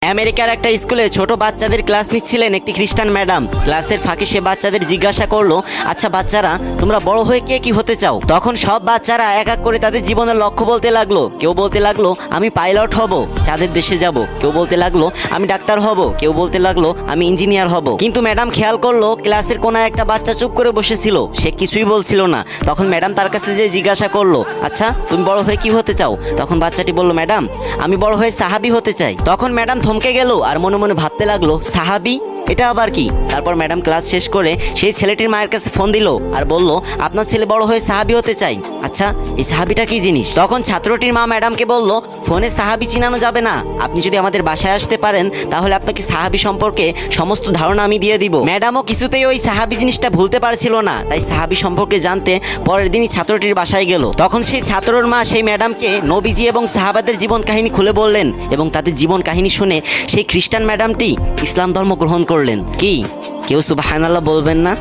আমেরিকার একটা স্কুলে ছোট বাচ্চাদের ক্লাস নিচ্ছিলেন একটি খ্রিস্টান ম্যাডাম। ক্লাসের ফাঁকে সে বাচ্চাদের জিজ্ঞাসা করলো, আচ্ছা বাচ্চারা, তোমরা বড় হয়ে কে কি হতে চাও? তখন সব বাচ্চারা এক এক করে তাদের জীবনের লক্ষ্য বলতে লাগলো। কেউ বলতে লাগলো আমি পাইলট হব, চাঁদের দেশে যাব। কেউ বলতে লাগলো আমি ডাক্তার হব। কেউ বলতে লাগলো আমি ইঞ্জিনিয়ার হব। কিন্তু ম্যাডাম খেয়াল করলো ক্লাসের কোনায় একটা বাচ্চা চুপ করে বসেছিল, সে কিছুই বলছিল না। তখন ম্যাডাম তার কাছে যে জিজ্ঞাসা করলো, আচ্ছা তুমি বড় হয়ে কি হতে চাও? তখন বাচ্চাটি বলল, ম্যাডাম আমি বড় হয়ে সাহাবী হতে চাই। তখন ম্যাডাম থমকে গেল আর মনে মনে ভাবতে লাগলো, সাহাবী, এটা আবার কি? তারপর ম্যাডাম ক্লাস শেষ করে সেই ছেলেটির মায়ের কাছে ফোন দিল আর বলল, আপনার ছেলে বড় হয়ে সাহাবী হতে চাই। আচ্ছা এই সাহাবীটা কি জিনিস? তখন ছাত্রটির মা ম্যাডামকে বলল, ফোনে সাহাবী চিনানো যাবে না, আপনি যদি আমাদের বাসায় আসতে পারেন তাহলে আপনাকে সাহাবী সম্পর্কে সমস্ত ধারণা আমি দিয়ে দিব। ম্যাডামও কিছুতেই ওই সাহাবী জিনিসটা ভুলতে পারছিল না, তাই সাহাবী সম্পর্কে জানতে পরের দিনই ছাত্রটির বাসায় গেল। তখন সেই ছাত্রর মা সেই ম্যাডামকে নবীজি এবং সাহাবাদের জীবন কাহিনী খুলে বললেন এবং তাদের জীবন কাহিনী শুনে সেই খ্রিস্টান ম্যাডামটি ইসলাম ধর্ম গ্রহণ করলেন। কি কেউ সুবহানাল্লাহ বলবেন না?